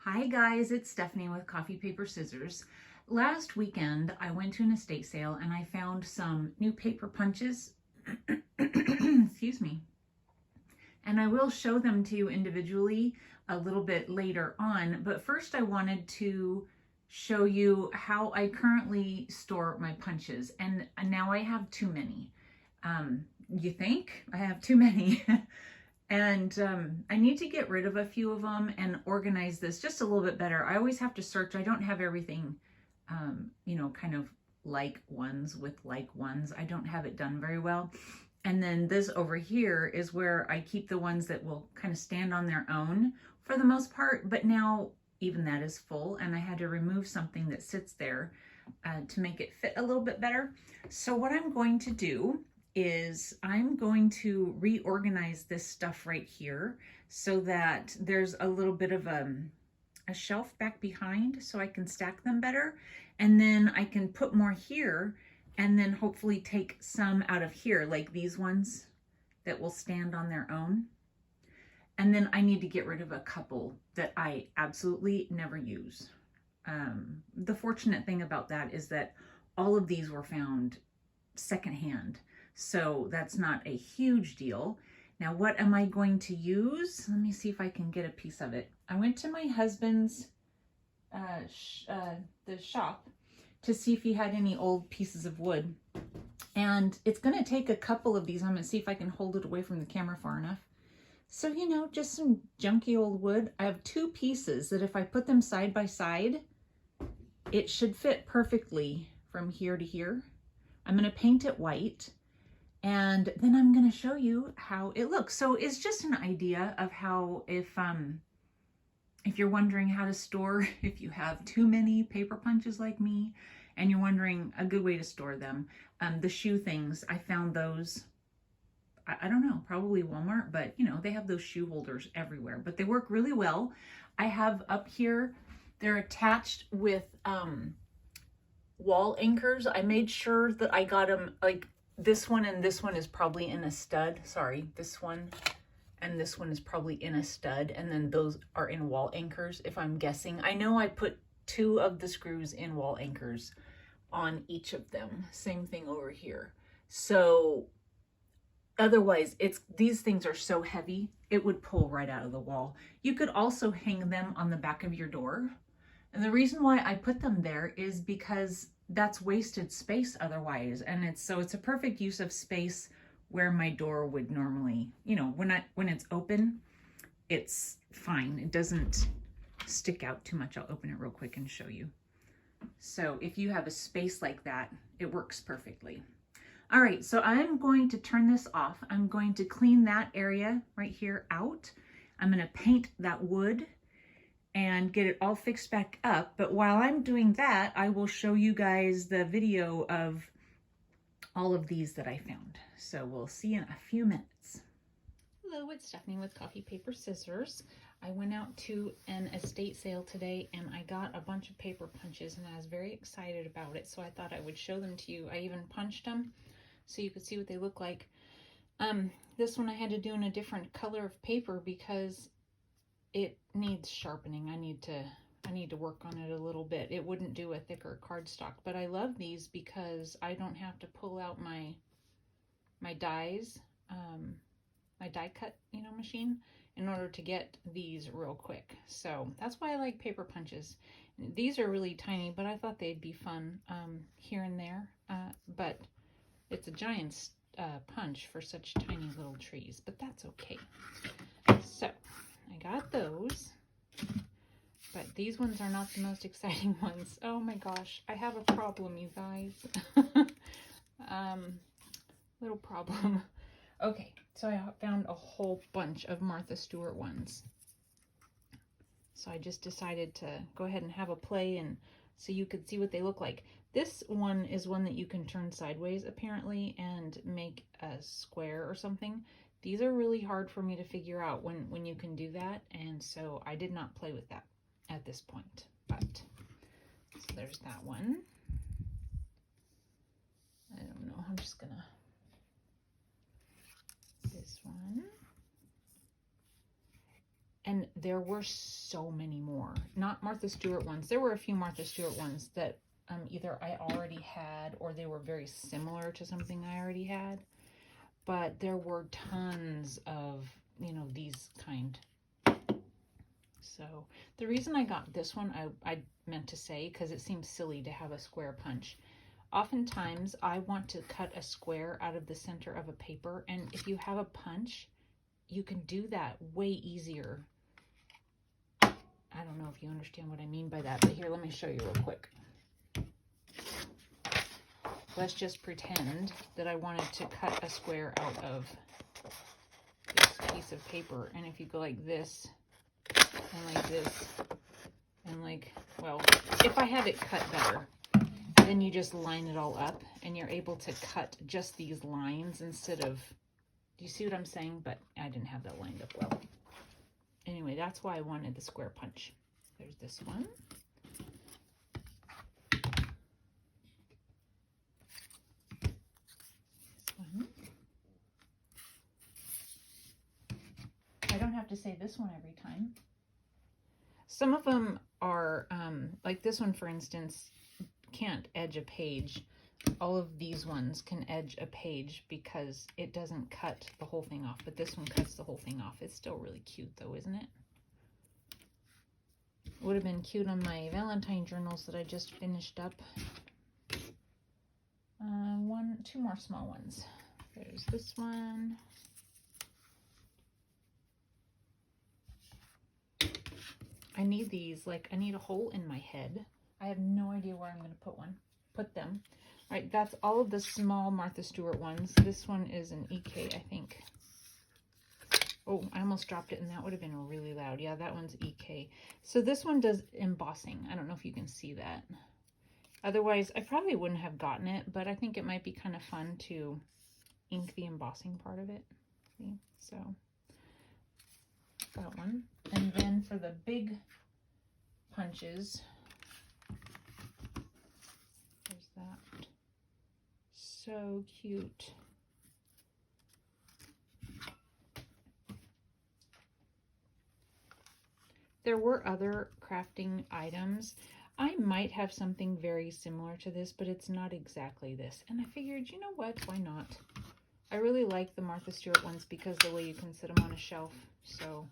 Hi guys, it's Stephanie with Coffee Paper Scissors. Last weekend I went to an estate sale and I found some new paper punches. Excuse me. And I will show them to you individually a little bit later on, but first I wanted to show you how I currently store my punches, and now I have too many. You think? I have too many. And I need to get rid of a few of them and organize this just a little bit better. I always have to search. I don't have everything, kind of like ones with like ones. I don't have it done very well. And then this over here is where I keep the ones that will kind of stand on their own for the most part. But now even that is full, and I had to remove something that sits there to make it fit a little bit better. So what I'm going to do is I'm going to reorganize this stuff right here so that there's a little bit of a shelf back behind so I can stack them better. And then I can put more here and then hopefully take some out of here, like these ones that will stand on their own. And then I need to get rid of a couple that I absolutely never use. The fortunate thing about that is that all of these were found secondhand. So that's not a huge deal. Now, what am I going to use? Let me see if I can get a piece of it. I went to my husband's the shop to see if he had any old pieces of wood. And it's going to take a couple of these. I'm going to see if I can hold it away from the camera far enough. So, just some junky old wood. I have two pieces that if I put them side by side, it should fit perfectly from here to here. I'm going to paint it white. And then I'm going to show you how it looks. So it's just an idea of how, if you're wondering how to store, if you have too many paper punches like me, and you're wondering a good way to store them. The shoe things, I found those, I don't know, probably Walmart, but they have those shoe holders everywhere, but they work really well. I have up here, they're attached with wall anchors. I made sure that I got them like this one, and this one is probably in a stud. Sorry, this one and this one is probably in a stud, and then those are in wall anchors, if I'm guessing. I know I put 2 of the screws in wall anchors on each of them. Same thing over here. So otherwise, these things are so heavy, it would pull right out of the wall. You could also hang them on the back of your door. And the reason why I put them there is because that's wasted space otherwise. And it's a perfect use of space where my door would normally, when it's open, it's fine. It doesn't stick out too much. I'll open it real quick and show you. So if you have a space like that, it works perfectly. All right, so I'm going to turn this off. I'm going to clean that area right here out. I'm going to paint that wood and get it all fixed back up. But while I'm doing that, I will show you guys the video of all of these that I found. So we'll see in a few minutes. Hello, it's Stephanie with Coffee Paper Scissors. I went out to an estate sale today and I got a bunch of paper punches and I was very excited about it. So I thought I would show them to you. I even punched them so you could see what they look like. This one I had to do in a different color of paper because it needs sharpening. I need to work on it a little bit. It wouldn't do a thicker cardstock, but I love these because I don't have to pull out my dies, my die cut, machine in order to get these real quick. So that's why I like paper punches. These are really tiny, but I thought they'd be fun here and there. But it's a giant punch for such tiny little trees, but that's okay. So I got those, but these ones are not the most exciting ones. Oh my gosh, I have a problem, you guys. Little problem. Okay, so I found a whole bunch of Martha Stewart ones. So I just decided to go ahead and have a play and so you could see what they look like. This one is one that you can turn sideways apparently and make a square or something. These are really hard for me to figure out when you can do that, and so I did not play with that at this point. But so there's that one. I don't know, I'm just gonna, this one, And there were so many more. Not Martha Stewart ones. There were a few Martha Stewart ones that either I already had or they were very similar to something I already had. But there were tons of, you know, these kind. So the reason I got this one, I meant to say, because it seems silly to have a square punch. Oftentimes I want to cut a square out of the center of a paper, and if you have a punch, you can do that way easier. I don't know if you understand what I mean by that, but here, let me show you real quick. Let's just pretend that I wanted to cut a square out of this piece of paper, and if you go like this, and like this, and like, well, if I have it cut better, then you just line it all up, and you're able to cut just these lines instead of, do you see what I'm saying? But I didn't have that lined up well. Anyway, that's why I wanted the square punch. There's this one. This one. I don't have to say this one every time. Some of them are, like this one, for instance, can't edge a page. All of these ones can edge a page because it doesn't cut the whole thing off, but this one cuts the whole thing off. It's still really cute though, isn't it? Would have been cute on my Valentine journals that I just finished up. Two more small ones. There's this one. I need these, like I need a hole in my head. I have no idea where I'm going to put them. All right, that's all of the small Martha Stewart ones. This one is an EK, I think. Oh, I almost dropped it, and that would have been really loud. Yeah, that one's EK. So this one does embossing. I don't know if you can see that. Otherwise, I probably wouldn't have gotten it, but I think it might be kind of fun to ink the embossing part of it. See? So that one. And then for the big punches, there's that. So cute. There were other crafting items. I might have something very similar to this, but it's not exactly this. And I figured, you know what, why not? I really like the Martha Stewart ones because the way you can sit them on a shelf. So,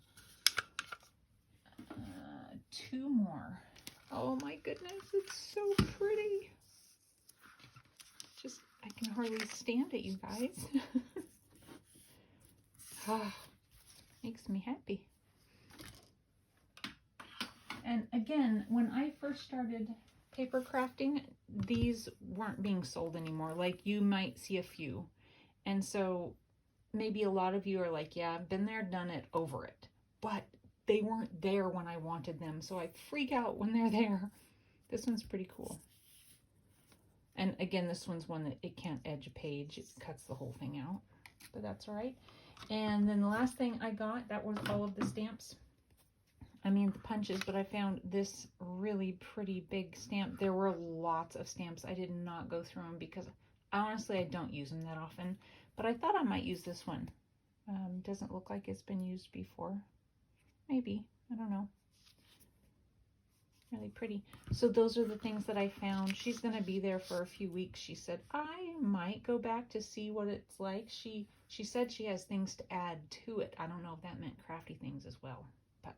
two more. Oh my goodness, it's so pretty. Just, I can hardly stand it, you guys. Ah, makes me happy. And again, when I first started paper crafting, these weren't being sold anymore. Like, you might see a few. And so maybe a lot of you are like, yeah, I've been there, done it, over it. But they weren't there when I wanted them. So I freak out when they're there. This one's pretty cool. And again, this one's one that it can't edge a page. It cuts the whole thing out. But that's all right. And then the last thing I got, that was all of the stamps. I mean the punches, but I found this really pretty big stamp. There were lots of stamps. I did not go through them because honestly I don't use them that often, but I thought I might use this one. Doesn't look like it's been used before. Maybe, I don't know. Really pretty. So those are the things that I found. She's going to be there for a few weeks. She said, I might go back to see what it's like. She said she has things to add to it. I don't know if that meant crafty things as well. But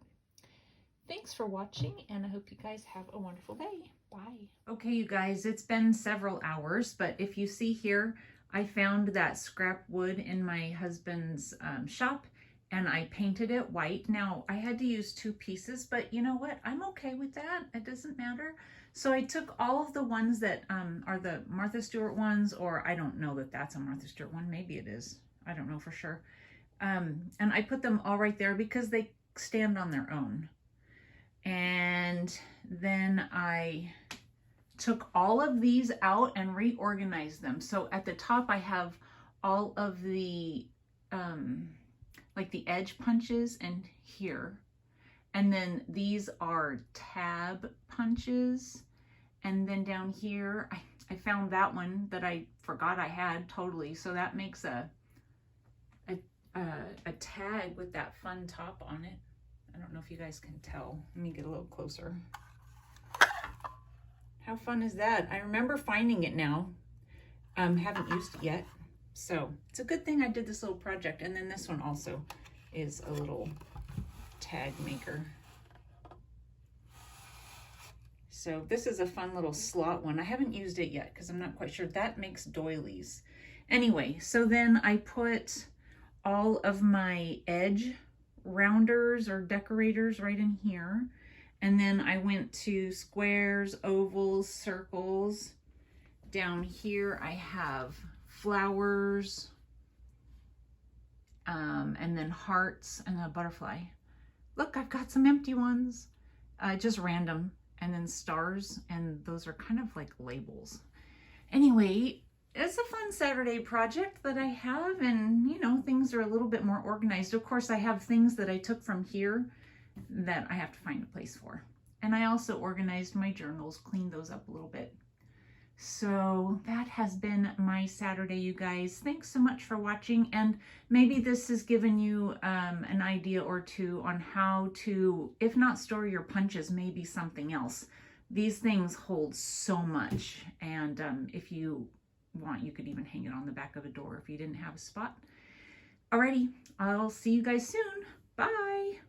thanks for watching, and I hope you guys have a wonderful day. Bye. Okay, you guys, it's been several hours, but if you see here, I found that scrap wood in my husband's shop, and I painted it white. Now, I had to use 2 pieces, but you know what? I'm okay with that. It doesn't matter. So I took all of the ones that are the Martha Stewart ones, or I don't know that that's a Martha Stewart one. Maybe it is. I don't know for sure. And I put them all right there because they stand on their own. And then I took all of these out and reorganized them. So at the top I have all of the like the edge punches and here. And then these are tab punches. And then down here, I found that one that I forgot I had totally. So that makes a tag with that fun top on it. I don't know if you guys can tell. Let me get a little closer. How fun is that? I remember finding it now. Haven't used it yet. So it's a good thing I did this little project. And then this one also is a little tag maker. So this is a fun little slot one. I haven't used it yet because I'm not quite sure. That makes doilies. Anyway, so then I put all of my edge rounders or decorators right in here. And then I went to squares, ovals, circles. Down here I have flowers, and then hearts and a butterfly. Look, I've got some empty ones, just random, and then stars, and those are kind of like labels. Anyway, it's a fun Saturday project that I have, and you know, things are a little bit more organized. Of course, I have things that I took from here that I have to find a place for. And I also organized my journals, cleaned those up a little bit. So that has been my Saturday, you guys. Thanks so much for watching, and maybe this has given you an idea or two on how to, if not store your punches, maybe something else. These things hold so much, and if you want, you could even hang it on the back of a door if you didn't have a spot. Alrighty, I'll see you guys soon. Bye!